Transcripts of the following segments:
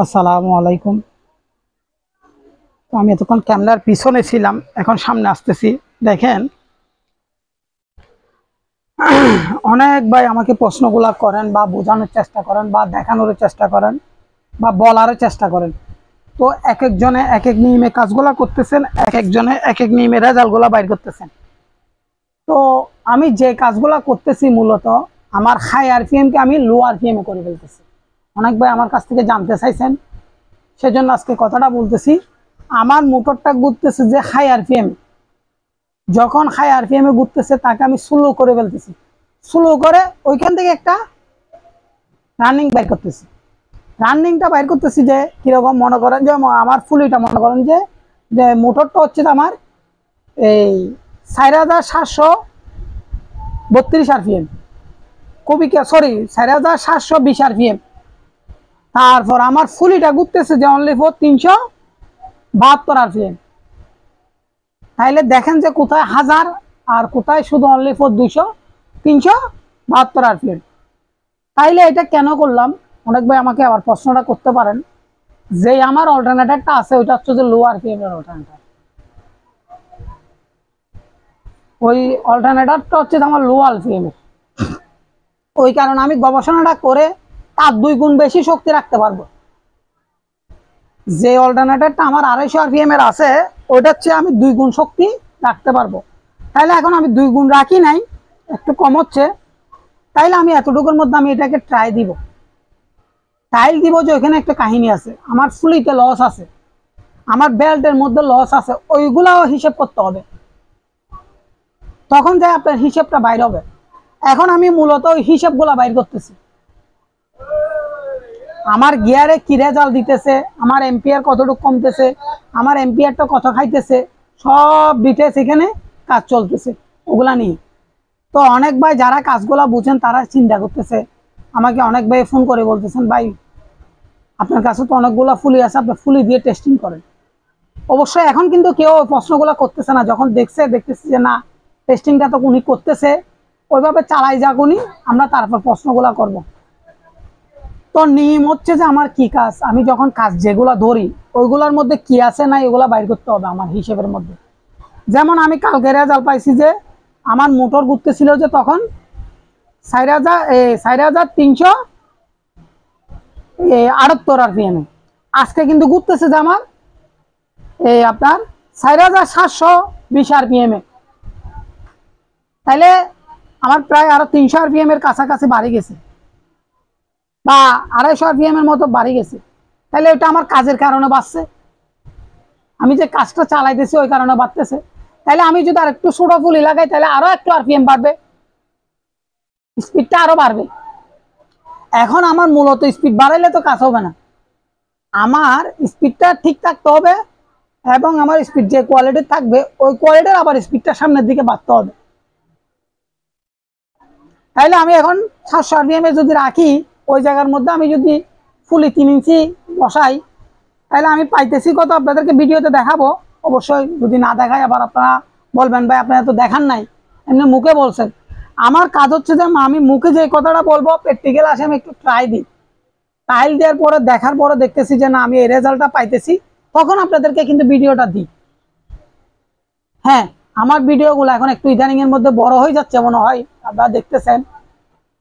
আসসালামু আলাইকুম। তো আমি এতক্ষণ ক্যামেরার পিছনে ছিলাম, এখন সামনে আসতেছি। দেখেন, অনেক ভাই আমাকে প্রশ্নগুলা করেন বা বোঝানোর চেষ্টা করেন বা দেখানোর চেষ্টা করেন বা বলার চেষ্টা করেন। তো এক একজনে এক এক নিয়মে কাজগুলা করতেছেন, এক একজনে এক এক নিয়মে রেজাল্টগুলা বাইর করতেছেন। তো আমি যে কাজগুলা করতেছি মূলত আমার হাই আরপিএমকে আমি লো আরপিএমে করে ফেলতেছি। অনেক ভাই আমার কাছ থেকে জানতে চাইছেন, সেজন্য আজকে কথাটা বলতেছি। আমার মোটরটা ঘুরতেছে যে হাই আরপিএম, যখন হাই আরপিএম এ ঘুরতেছে তাকে আমি স্লো করে ফেলতেছি। স্লো করে ওইখান থেকে একটা রানিং বাইর করতেছি। রানিংটা বাইর করতেছি যে কিরকম, মনে করেন যে আমার ফুলিটা মনে করেন যে যে মোটরটা হচ্ছে আমার এই 4732 আরপিএম, কবি সরি 4720 আরপিএম। তারপর আমার ফুলিটা ঘুরতেছে যে অনলি ফর 372 আরপিএম। তাইলে দেখেন যে কোথায় হাজার আর কোথায় শুধু অনলি ফর 372 আরপিএম। তাইলে এটা কেন করলাম? অনেক ভাই আমাকে আবার প্রশ্নটা করতে পারেন যে আমার অল্টারনেটরটা আছে ওইটা হচ্ছে যে লো আরপিএম এর অল্টারনেটর। ওই অল্টারনেটরটা হচ্ছে আমার লো আরপিএম এর। ওই কারণে আমি গবেষণাটা করে তার 2 গুণ বেশি শক্তি রাখতে পারবো। যে অল্টারনেটরটা আমার 250 আরপিএম এর আছে ওইটা হচ্ছে আমি 2 গুণ শক্তি রাখতে পারবো। তাইলে এখন আমি 2 গুণ রাখি নাই, একটু কম হচ্ছে। তাইলে আমি এতটুকুর মধ্যে আমি এটাকে ট্রাই দিব, টাইল দিব যে ওইখানে একটা কাহিনী আছে, আমার ফুলিতে লস আছে, আমার বেল্টের মধ্যে লস আছে, ওইগুলাও হিসেব করতে হবে। তখন যাই আপনার হিসেবটা বাইর হবে। এখন আমি মূলত ওই হিসেবগুলা বাইর করতেছি। আমার গিয়ারে কি রেজাল্ট দিতেছে, আমার এম্পিয়ার কতটুকু কমতেছে, আমার এম্পিয়ারটা কত খাইতেছে, সব ডিটেলস এখানে কাজ চলতেছে ওগুলা নিয়ে। তো অনেক ভাই যারা কাজগুলা বুঝেন তারা চিন্তা করতেছে, আমাকে অনেক ভাই ফোন করে বলতেছেন, ভাই আপনার কাছে তো অনেকগুলো ফুলি আছে, আপনি ফুলি দিয়ে টেস্টিং করেন। অবশ্যই এখন কিন্তু কেউ প্রশ্নগুলো করতেছে না, যখন দেখতেছে যে না টেস্টিংটা তো উনি করতেছে, ওইভাবে চালাই যাক উনি, আমরা তারপর প্রশ্নগুলো করব। তো নিয়ম হচ্ছে যে আমার কি কাজ, আমি যখন কাজ যেগুলো ধরি ওইগুলোর মধ্যে কি আছে না এগুলো বাইর করতে হবে আমার হিসেবের মধ্যে। যেমন আমি কালকে রেজাল্ট পাইছি যে আমার মোটর ঘুরতেছিল যে তখন 4378 আরপিএম, আজকে কিন্তু ঘুরতেছে যে আমার আপনার 4720 আরপিএম এ। তাইলে আমার প্রায় আরো 300 আরপিএম এর কাছাকাছি বাড়ি গেছে বা 250 আরপিএম এর মতো বাড়ি গেছে। তাহলে এটা আমার কাজের কারণে বাড়ছে, আমি যে কাজটা চালাইতেছি ওই কারণে বাড়তেছে। তাহলে আমি যদি আর একটু ছোট ফুলি লাগাই তাহলে আরো একটু আরপিএম বাড়বে, স্পিডটা আরো বাড়বে। এখন আমার মূলত স্পিড বাড়াইলে তো কাজ হবে না, আমার স্পিডটা ঠিক থাকতে হবে এবং আমার স্পিড যে কোয়ালিটি থাকবে ওই কোয়ালিটির আবার স্পিডটা সামনের দিকে বাড়তে হবে। তাইলে আমি এখন 700 আরপিএম এ যদি রাখি, ওই জায়গার মধ্যে আমি যদি ফুলি 3 ইঞ্চি বসাই, তাহলে আমি পাইতেছি কত আপনাদেরকে ভিডিওতে দেখাবো। অবশ্যই যদি না দেখাই আবার আপনারা বলবেন ভাই আপনারা তো দেখান নাই, এমনি মুখে বলছেন। আমার কাজ হচ্ছে যে আমি মুখে যে কথাটা বলবো প্র্যাকটিক্যাল আসে আমি একটু ট্রাই দিই, টাইল দেওয়ার পরে দেখার পরে দেখতেছি যে না আমি এই রেজাল্টটা পাইতেছি, তখন আপনাদেরকে কিন্তু ভিডিওটা দিই। হ্যাঁ, আমার ভিডিওগুলো এখন একটু ইদানিং এর মধ্যে বড় হয়ে যাচ্ছে মনে হয়, আপনারা দেখতেছেন।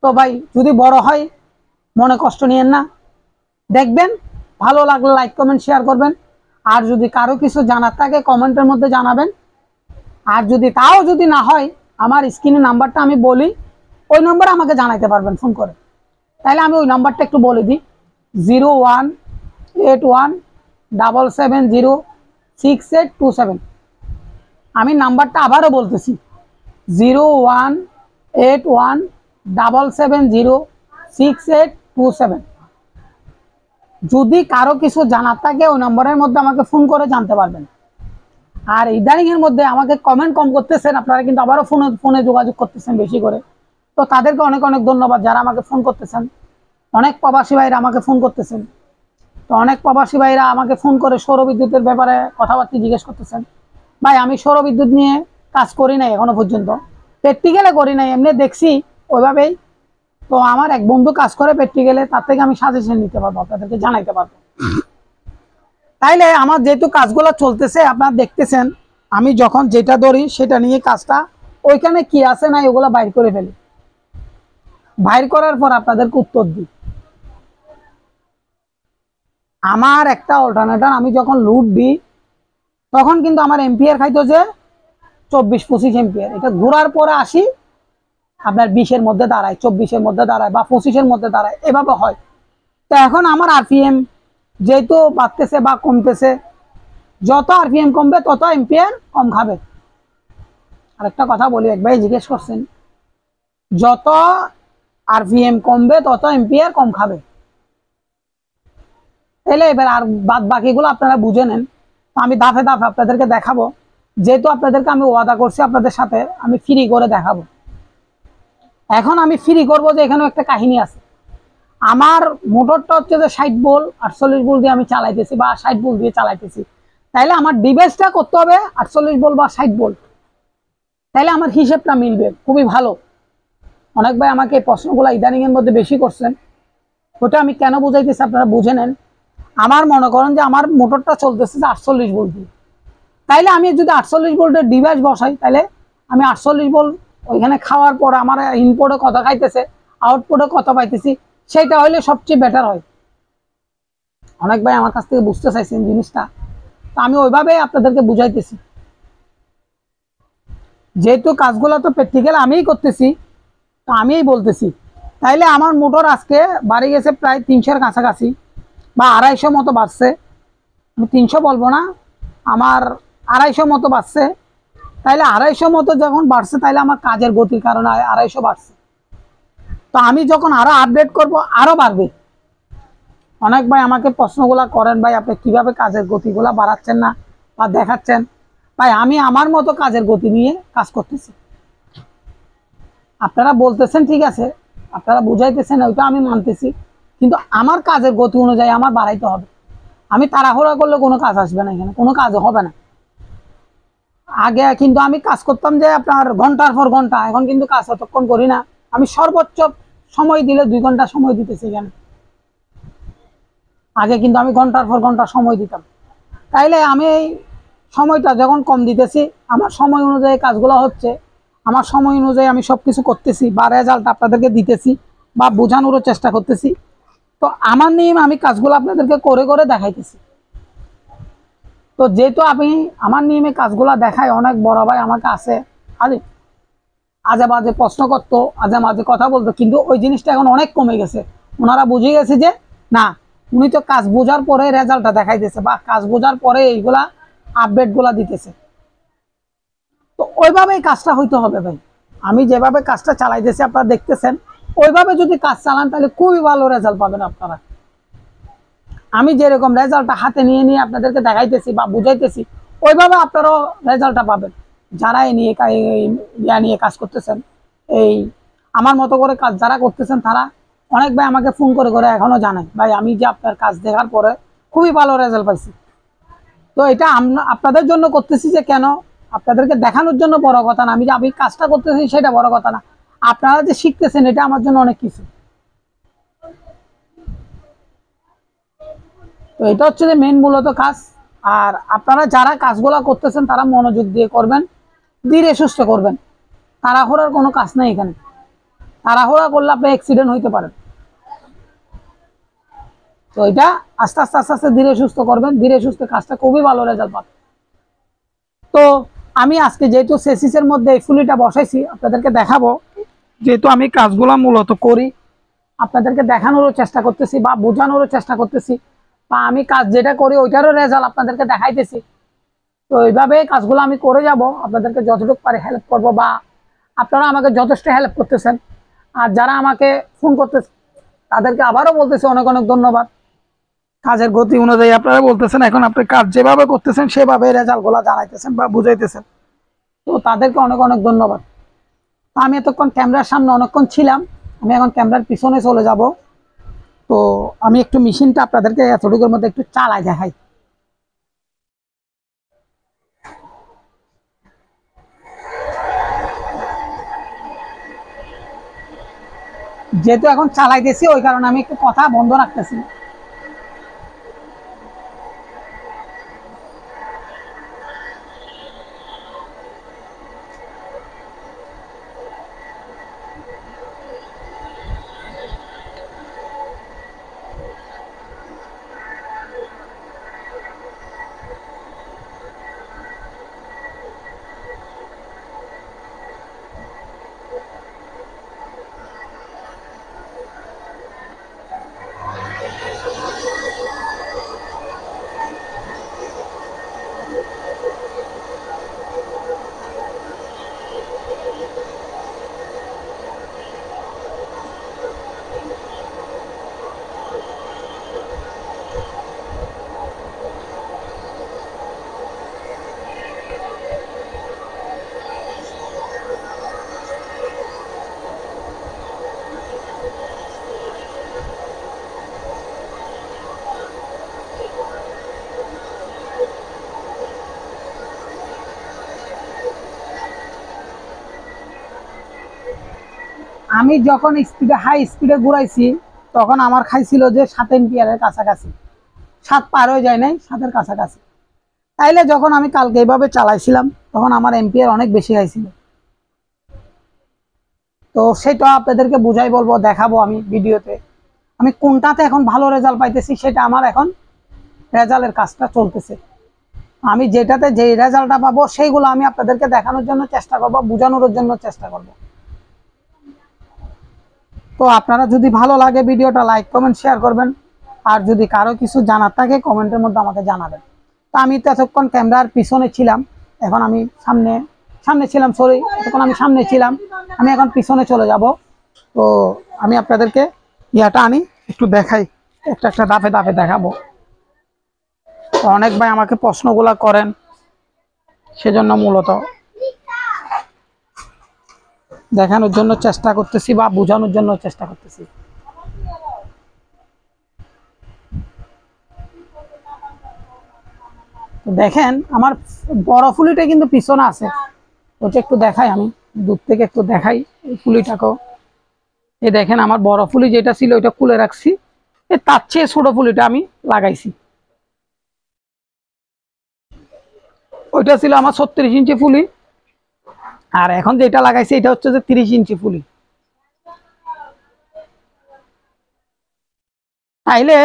তো ভাই যদি বড় হয় মনে কষ্ট নিয়েন না, দেখবেন, ভালো লাগলে লাইক কমেন্ট শেয়ার করবেন। আর যদি কারো কিছু জানার থাকে কমেন্টের মধ্যে জানাবেন। আর যদি তাও যদি না হয় আমার স্ক্রিনে নাম্বারটা আমি বলি, ওই নম্বরে আমাকে জানাইতে পারবেন ফোন করে। তাহলে আমি ওই নাম্বারটা একটু বলে দিই, 018177068827। আমি নাম্বারটা আবারও বলতেছি, 018177068827। যদি কারো কিছু জানার থাকে ওই নম্বরের মধ্যে আমাকে ফোন করে জানতে পারবেন। আর ইদানিং এর মধ্যে আমাকে কমেন্ট কম করতেছেন আপনারা, কিন্তু আবারও ফোনে যোগাযোগ করতেছেন বেশি করে। তো তাদেরকে অনেক অনেক ধন্যবাদ যারা আমাকে ফোন করতেছেন। অনেক প্রবাসী ভাইরা আমাকে ফোন করতেছেন। তো অনেক প্রবাসী ভাইরা আমাকে ফোন করে সৌর বিদ্যুতের ব্যাপারে কথাবার্তা জিজ্ঞেস করতেছেন। ভাই আমি সৌর বিদ্যুৎ নিয়ে কাজ করি নাই এখনো পর্যন্ত, প্র্যাকটিক্যালে করি নাই, এমনি দেখছি ওইভাবেই। তো আমার এক বন্ধু কাজ করে প্র্যাকটিক্যালে, তার থেকে আমি সাজেশন নিতে পারবো, আপনাদেরকে জানাইতে পারবো। তাইলে আমার যেহেতু কাজগুলো চলতেছে আপনারা দেখতেছেন, আমি যখন যেটা ধরি সেটা নিয়ে কাজটা ওইখানে কি আছে না এগুলো বাইর করে ফেলি, বাইর করার পর আপনাদেরকে উত্তর দিই। আমার একটা অল্টারনেটর আমি যখন লুট দিই তখন কিন্তু আমার এম্পিয়ার খাইতো যে 24-25 এম্পিয়ার, এটা ঘোরার পরে আসি আপনার 20-এর মধ্যে দাঁড়ায়, 24-এর মধ্যে দাঁড়ায় বা 25-এর মধ্যে দাঁড়ায়, এভাবে হয়। তো এখন আমার আরপিএম যেহেতু বাড়তেছে বা কমতেছে, যত আরপিএম কমবে তত এম্পিয়ার কম খাবে। আরেকটা কথা বলি, এক ভাই জিজ্ঞেস করছেন যত আরপিএম কমবে তত এম্পিয়ার কম খাবে, তাহলে এবার আর বাদ বাকিগুলো আপনারা বুঝে নেন। তো আমি ধাপে ধাপে আপনাদেরকে দেখাবো, যেহেতু আপনাদেরকে আমি ওয়াদা করছি আপনাদের সাথে আমি ফ্রি করে দেখাবো। এখন আমি ফ্রি করবো যে এখানেও একটা কাহিনী আছে। আমার মোটরটা হচ্ছে যে 60 ভোল্ট 48 ভোল্ট দিয়ে আমি চালাইতেছি বা 60 ভোল্ট দিয়ে চালাইতেছি, তাইলে আমার ডিভাইসটা করতে হবে 48 ভোল্ট বা 60 ভোল্ট, তাইলে আমার হিসেবটা মিলবে খুবই ভালো। অনেক ভাই আমাকে এই প্রশ্নগুলো ইদানিং এর মধ্যে বেশি করছেন, ওটা আমি কেন বুঝাইতেছি আপনারা বুঝে নেন। আমার মনে করেন যে আমার মোটরটা চলতেছে যে 48 ভোল্ট দিয়ে, তাইলে আমি যদি 48 ভোল্টের ডিভাইস বসাই তাহলে আমি 48 ভোল্ট ওইখানে খাওয়ার পর আমার ইনপুটে কত খাইতেছে আউটপুটে কত পাইতেছি সেটা হইলে সবচেয়ে বেটার হয়। অনেক ভাই আমার কাছ থেকে বুঝতে চাইছেন জিনিসটা, তো আমি ওইভাবে আপনাদেরকে বুঝাইতেছি। যেহেতু কাজগুলো তো প্র্যাকটিক্যাল আমিই করতেছি, তো আমিই বলতেছি। তাইলে আমার মোটর আজকে বাড়ি গেছে প্রায় 300-এর কাছাকাছি বা 250 মতো বাড়ছে, আমি 300 বলবো না, আমার 250 মতো বাড়ছে। তাইলে 250 মতো যখন বাড়ছে তাইলে আমার কাজের গতির কারণে 250 বাড়ছে। তো আমি যখন আরো আপডেট করব আরো বাড়বে। অনেক ভাই আমাকে প্রশ্নগুলা করেন, ভাই আপনি কিভাবে কাজের গতিগুলা বাড়াচ্ছেন না বা দেখাচ্ছেন। ভাই আমি আমার মতো কাজের গতি নিয়ে কাজ করতেছি, আপনারা বলতেছেন ঠিক আছে, আপনারা বুঝাইতেছেন ওইটা আমি মানতেছি, কিন্তু আমার কাজের গতি অনুযায়ী আমার বাড়াইতে হবে। আমি তাড়াহুড়া করলে কোনো কাজ আসবে না, এখানে কোনো কাজ হবে না। আগে কিন্তু আমি কাজ করতাম যে আপনার ঘন্টার পর ঘন্টা, এখন কিন্তু কাজ অতক্ষণ করি না। আমি সর্বোচ্চ সময় দিলে 2 ঘন্টা সময় দিতেছি এখানে, আগে কিন্তু আমি ঘন্টার পর ঘন্টা সময় দিতাম। তাইলে আমি এই সময়টা যখন কম দিতেছি, আমার সময় অনুযায়ী কাজগুলো হচ্ছে, আমার সময় অনুযায়ী আমি সব কিছু করতেছি বা রেজাল্ট আপনাদেরকে দিতেছি বা বোঝানোরও চেষ্টা করতেছি। তো আমার নিয়ম আমি কাজগুলো আপনাদেরকে করে করে দেখাইতেছি। তো যেহেতু আমি আমার নিয়মে কাজগুলো দেখাই, অনেক বড় ভাই আমাকে আছে আরে আজে বাজে প্রশ্ন করতো, আজে বাজে কথা বলতো, কিন্তু ওই জিনিসটা এখন অনেক কমে গেছে। ওনারা বুঝে গেছে যে না, উনি তো কাজ বোঝার পরে রেজাল্টটা দেখাইতেছে বা কাজ বোঝার পরে এইগুলা আপডেট গুলা দিতেছে। তো ওইভাবেই কাজটা হইতে হবে ভাই। আমি যেভাবে কাজটা চালাইতেছি আপনারা দেখতেছেন, ওইভাবে যদি কাজ চালান তাহলে খুবই ভালো রেজাল্ট পাবেন আপনারা। আমি যেরকম রেজাল্টটা হাতে নিয়ে নিয়ে আপনাদেরকে দেখাইতেছি বা বুঝাইতেছি, ওইভাবে আপনারাও রেজাল্টটা পাবেন। যারা এই নিয়ে নিয়ে কাজ করতেছেন, এই আমার মতো করে কাজ যারা করতেছেন, তারা অনেক ভাই আমাকে ফোন করে করে এখনো জানায়, ভাই আমি যে আপনার কাজ দেখার পরে খুবই ভালো রেজাল্ট পাইছি। তো এটা আপনাদের জন্য করতেছি, যে কেন আপনাদেরকে দেখানোর জন্য বড় কথা না, আমি যে আমি কাজটা করতেছি সেটা বড় কথা না, আপনারা যে শিখতেছেন এটা আমার জন্য অনেক কিছু। তো এটা হচ্ছে যে মেন মূলত কাজ। আর আপনারা যারা কাজগুলো করতেছেন তারা মনোযোগ দিয়ে করবেন, ধীরে সুস্থে করবেন। তাড়াহুড়ার কোনো কাজ নেই এখানে, তাড়াহুড়া করলে আপনি অ্যাক্সিডেন্ট হইতে পারেন। তো এটা আস্তে আস্তে আস্তে আস্তে ধীরে সুস্থ করবেন, ধীরে সুস্থে কাজটা খুবই ভালো রেজাল্ট পাবেন। তো আমি আজকে যেহেতু সেসিসের মধ্যে এই ফুলিটা বসাইছি আপনাদেরকে দেখাবো, যেহেতু আমি কাজগুলো মূলত করি আপনাদেরকে দেখানোরও চেষ্টা করতেছি বা বোঝানোরও চেষ্টা করতেছি, বা আমি কাজ যেটা করি ওইটারও রেজাল্ট আপনাদেরকে দেখাইতেছি। তো এইভাবে কাজগুলো আমি করে যাব, আপনাদেরকে যতটুকু পারি হেল্প করব, বা আপনারা আমাকে যথেষ্ট হেল্প করতেছেন। আর যারা আমাকে ফোন করতেছে তাদেরকে আবারও বলতেছি অনেক অনেক ধন্যবাদ। কাজের গতি অনুযায়ী আপনারা বলতেছেন, এখন আপনি কাজ যেভাবে করতেছেন সেভাবে রেজাল্টগুলো জানাইতেছেন বা বুঝাইতেছেন, তো তাদেরকে অনেক অনেক ধন্যবাদ। তো আমি এতক্ষণ ক্যামেরার সামনে অনেকক্ষণ ছিলাম, আমি এখন ক্যামেরার পিছনে চলে যাব। তো আমি একটু মেশিনটা আপনাদেরকে এতটুকুর মধ্যে একটু চালাই দেখাই। যেহেতু এখন চালাইতেছি ওই কারণে আমি একটু কথা বন্ধ রাখতেছি। আমি যখন স্পিডে হাই স্পিডে ঘুরাইছি তখন আমার খাইছিল যে 7 এম্পিয়ারের কাছাকাছি, 7 পার হয়ে যায় নাই, 7-এর কাছাকাছি। তাইলে যখন আমি কালকে এইভাবে চালাইছিলাম তখন আমার এম্পিয়ার অনেক বেশি খাইছিল। তো সেটা আপনাদেরকে বুঝাই বলবো, দেখাবো আমি ভিডিওতে আমি কোনটাতে এখন ভালো রেজাল্ট পাইতেছি। সেটা আমার এখন রেজাল্টের কাজটা চলতেছে। আমি যেটাতে যেই রেজাল্টটা পাবো সেইগুলো আমি আপনাদেরকে দেখানোর জন্য চেষ্টা করবো, বোঝানোর জন্য চেষ্টা করব। তো আপনারা যদি ভালো লাগে ভিডিওটা লাইক কমেন্ট শেয়ার করবেন, আর যদি কারো কিছু জানার থাকে কমেন্টের মধ্যে আমাকে জানাবেন। তো আমি তো এতক্ষণ ক্যামেরার পিছনে ছিলাম, এখন আমি সামনে ছিলাম, সরি এতক্ষণ আমি সামনে ছিলাম, আমি এখন পিছনে চলে যাব। তো আমি আপনাদেরকে ইয়াটা আনি একটু দেখাই, একটা একটা ধাপে ধাপে দেখাবো। তো অনেক ভাই আমাকে প্রশ্নগুলো করেন, সেজন্য মূলত দেখানোর জন্য চেষ্টা করতেছি বা বোঝানোর জন্য চেষ্টা করতেছি। তো দেখেন আমার বড় ফুলিটা কিন্তু পিছনে আছে, ওটা একটু দেখাই, আমি দূর থেকে একটু দেখাই এই ফুলিটাকেও। এই দেখেন আমার বড় ফুলি যেটা ছিল ওইটা খুলে রাখছি, তার চেয়ে ছোট ফুলিটা আমি লাগাইছি। ওইটা ছিল আমার 36 ইঞ্চি ফুলি, আর এখন যেটা লাগাইছি এটা হচ্ছে যে 30 ইঞ্চি ফুলি। তাইলে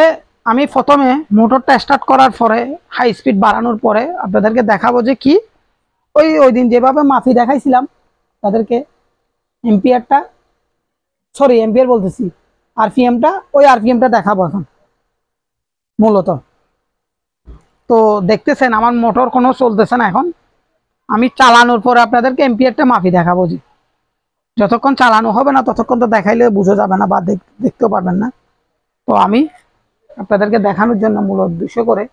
আমি প্রথমে মোটরটা স্টার্ট করার পরে হাই স্পিড বাড়ানোর পরে আপনাদেরকে দেখাবো যে কি ওই দিন যেভাবে মাফি দেখাইছিলাম তাদেরকে এম্পিয়ারটা, সরি এম্পিয়ার বলতেছি, আরপিএমটা, ওই আরপিএমটা দেখাবো এখন মূলত। তো দেখতেছেন আমার মোটর কোনো চলতেছে না এখন। আমি চালানোর পরে আপনাদেরকে এম্পিয়ারটা মাফি দেখাবো। যে যতক্ষণ চালানো হবে না ততক্ষণ তো দেখাইলে বোঝা যাবে না বা দেখতেও পারবেন না। তো আমি আপনাদেরকে দেখানোর জন্য মূল উদ্দেশ্য করে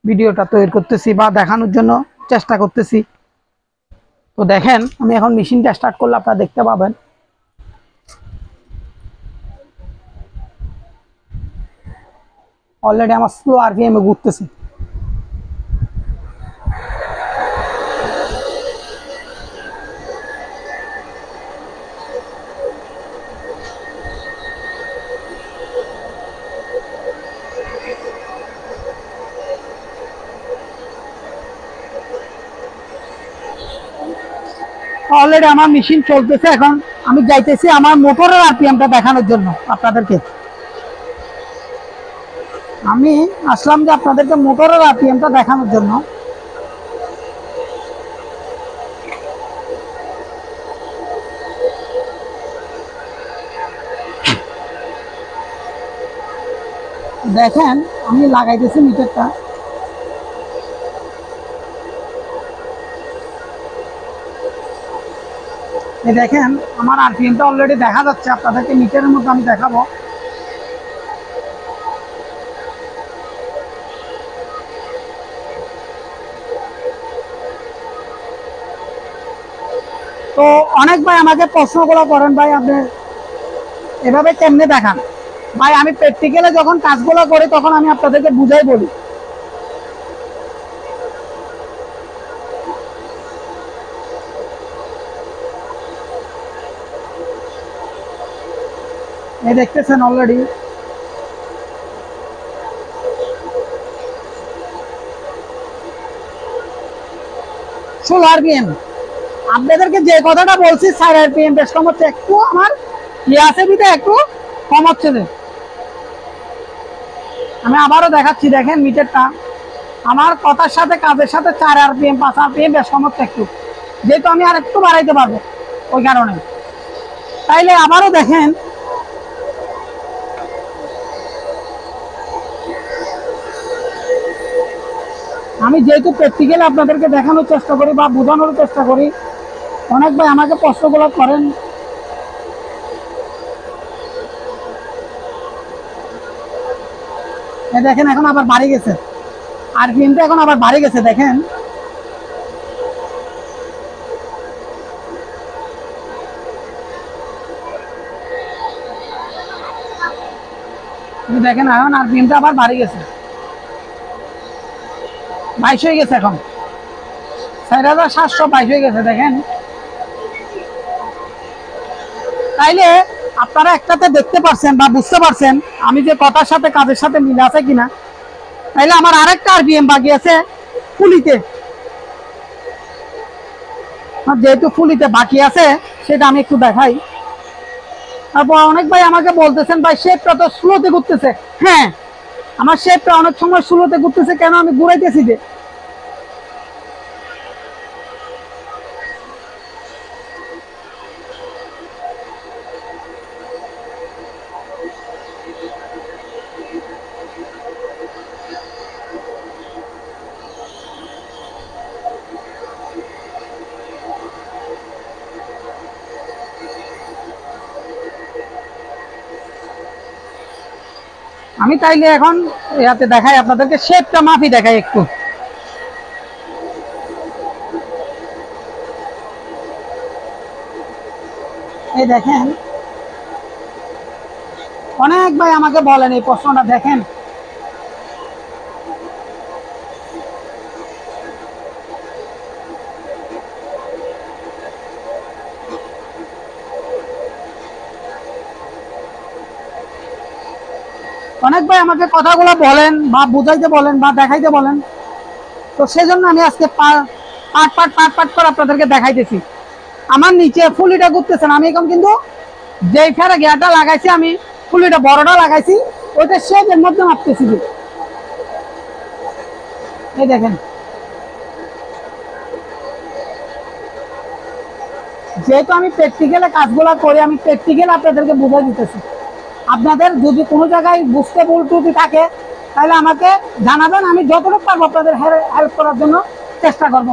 ভিডিওটা তৈরি করতেছি বা দেখানোর জন্য চেষ্টা করতেছি। তো দেখেন আমি এখন মেশিনটা স্টার্ট করলে আপনারা দেখতে পাবেন। অলরেডি আমার স্লো আরপিএম এ ঘুরতেছে। অলরেডি আমার মেশিন চলতেছে। এখন আমি যাইতেছি আমার মোটরের আরপিএমটা দেখানোর জন্য আপনাদেরকে। আমি আসলাম যে আপনাদেরকে মোটরের আরপিএমটা দেখানোর জন্য। দেখেন আমি লাগাইতেছি মিটারটা। দেখেন আমার আরপিএমটা অলরেডি দেখা যাচ্ছে, আপনাদেরকে মিটারের মধ্যে আমি দেখাবো। তো অনেক ভাই আমাকে প্রশ্নগুলো করেন, ভাই আপনি এভাবে কেমনে দেখান? ভাই আমি প্র্যাকটিক্যালে যখন কাজগুলো করি তখন আমি আপনাদেরকে বুঝাই বলি। এই দেখতেছেন অলরেডি আরপিএম। আপনাদেরকে যে কথাটা বলছি 4 আরপিএম বেশ কম হচ্ছে, একটু আমার ইয়ে আছে বিধে একটু কম হচ্ছে। আমি আবারও দেখাচ্ছি, দেখেন মিটারটা আমার কথার সাথে কাজের সাথে 4 আরপিএম 5 আরপিএম বেশ কম হচ্ছে একটু, যেহেতু আমি আর একটু বাড়াইতে পারবো ওই কারণে। তাইলে আবারও দেখেন আমি যেহেতু প্র্যাকটিক্যালি আপনাদেরকে দেখানোর চেষ্টা করি বা বোঝানোর চেষ্টা করি, অনেক ভাই আমাকে প্রশ্নগুলো করেন। দেখেন এখন আবার বাড়ি গেছে আরপিএমটা, এখন আবার বাড়ি গেছে। দেখেন দেখেন এখন আরপিএমটা আবার বাড়ি গেছে, 22 হয়ে গেছে। এখন 4722 হয়ে গেছে। দেখেন তাইলে আপনারা একটাতে দেখতে পারছেন বা বুঝতে পারছেন আমি যে কথার সাথে কাজের সাথে মিল আছে কিনা। তাইলে আমার আরেকটা আরপিএম বাকি আছে ফুলিতে, যেহেতু ফুলিতে বাকি আছে সেটা আমি একটু দেখাই। তারপর অনেক ভাই আমাকে বলতেছেন ভাই শেপটা তো স্লোতে ঘুরতেছে। হ্যাঁ, আমার শেপটা অনেক সময় স্লোতে ঘুরতেছে, কেন আমি ঘুরাইতেছি যে। আমি তাইলে এখন ইয়াতে দেখাই আপনাদেরকে, শেপটা মাফি দেখাই একটু। এই দেখেন, অনেক ভাই আমাকে বলেন এই প্রশ্নটা, দেখেন অনেক ভাই আমাকে কথাগুলো বলেন বা বুঝাইতে বলেন বা দেখাইতে বলেন। তো সেজন্য আমি আজকে পাট পাট পাট পাট করে আপনাদেরকে দেখাইতেছি। আমার নিচে ফুলিটা ঘুরতেছে না, আমি এখন কিন্তু যেই ফেরা গিয়ারটা লাগাইছি, আমি ফুলিটা বড়টা লাগাইছি, ওইটা শেপের মধ্যে মাপতেছি। এই দেখেন, যেহেতু আমি প্র্যাকটিক্যালে কাজগুলো করি, আমি প্র্যাকটিক্যাল আপনাদেরকে বুঝাই দিতেছি। আপনাদের যদি কোনো জায়গায় বুঝতে ভুল ত্রুটি থাকে তাহলে আমাকে জানাবেন, আমি যতটুকু পারবো আপনাদের হেল্প করার জন্য চেষ্টা করব।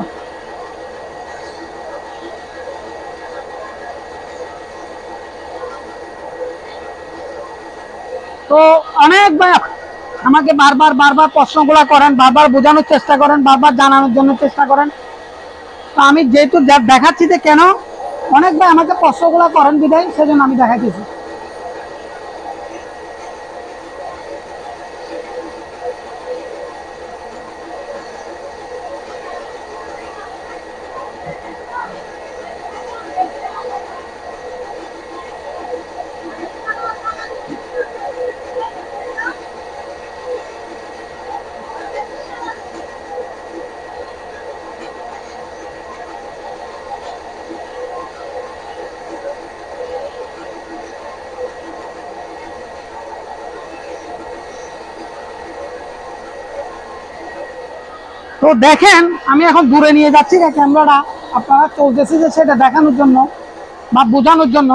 তো অনেক ভাই আমাকে বারবার বারবার প্রশ্নগুলো করেন, বারবার বোঝানোর চেষ্টা করেন, বারবার জানানোর জন্য চেষ্টা করেন। তো আমি যেহেতু দেখাচ্ছি যে কেন অনেক ভাই আমাকে প্রশ্নগুলো করেন বিদায়, সেজন্য আমি দেখাইতেছি। তো দেখেন, আমি এখন দূরে নিয়ে যাচ্ছি না ক্যামেরাটা, আপনারা চলতেছি যে সেটা দেখানোর জন্য বা বোঝানোর জন্য।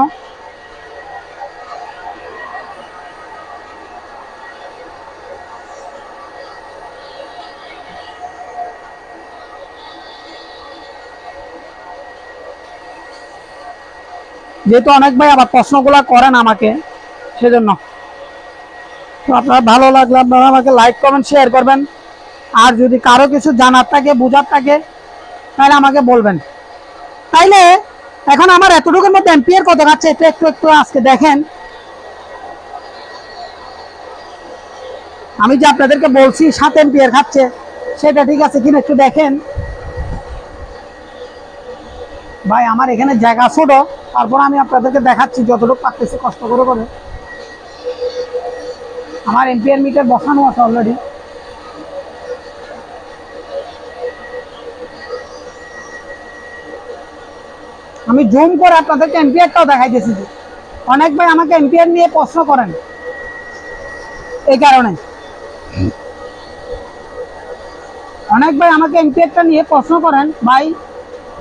যেহেতু অনেক ভাই আবার প্রশ্নগুলো করেন আমাকে, সেজন্য। তো আপনারা ভালো লাগলে আপনারা আমাকে লাইক কমেন্ট শেয়ার করবেন। আর যদি কারো কিছু জানার থাকে বোঝার থাকে তাহলে আমাকে বলবেন। তাইলে এখন আমার এতটুকুর মধ্যে এম্পিয়ার কত খাচ্ছে এটা একটু একটু আজকে দেখেন। আমি যে আপনাদেরকে বলছি 7 এম্পিয়ার খাচ্ছে, সেটা ঠিক আছে কিনা একটু দেখেন। ভাই আমার এখানে জায়গা ছোট, তারপর আমি আপনাদেরকে দেখাচ্ছি যতটুকু পারতেছি কষ্ট করে করে। আমার এম্পিয়ার মিটার বসানো আছে অলরেডি। আমি জুম করে আপনাদেরকে এম্পিয়ারটাও দেখাইতেছি। অনেক ভাই আমাকে এম্পিয়ার নিয়ে প্রশ্ন করেন, এই কারণে অনেক ভাই আমাকে এম্পিয়ারটা নিয়ে প্রশ্ন করেন ভাই,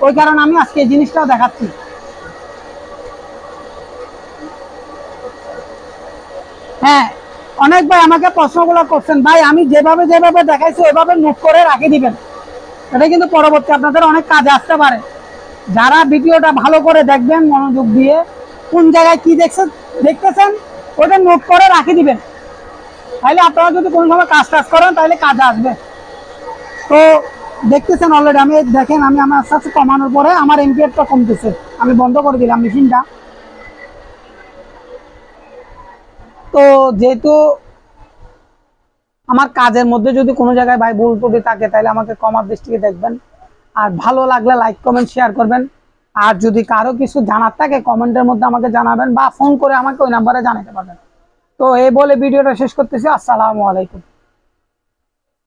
ওই কারণে আমি আজকে এই জিনিসটাও দেখাচ্ছি। হ্যাঁ, অনেক ভাই আমাকে প্রশ্নগুলো করছেন, ভাই আমি যেভাবে যেভাবে দেখাইছি ওইভাবে নোট করে রাখি দিবেন। এটা কিন্তু পরবর্তী আপনাদের অনেক কাজে আসতে পারে। যারা ভিডিওটা ভালো করে দেখবেন মনোযোগ দিয়ে, কোন জায়গায় কি দেখতেছেন ওটা নোট করে রাখি দিবেন, তাহলে আপনারা যদি কোনো সময় কাজ করেন তাহলে কাজে আসবে। তো দেখতেছেন অলরেডি, আমি দেখেন আমি আমার আস্তে আস্তে কমানোর পরে আমার এম্পিয়ারটা কমতেছে। আমি বন্ধ করে দিলাম মেশিনটা। তো যেহেতু আমার কাজের মধ্যে যদি কোনো জায়গায় ভাই ভুল ত্রুটি থাকে তাহলে আমাকে কমার দৃষ্টিতে দেখবেন। আর ভালো লাগলে লাইক কমেন্ট শেয়ার করবেন। আর যদি কারো কিছু জানার থাকে কমেন্টের মধ্যে আমাকে জানাবেন বা ফোন করে আমাকে ওই নাম্বারে জানাতে পারবেন। তো এই বলে ভিডিওটা শেষ করতেছি। আসসালামু আলাইকুম।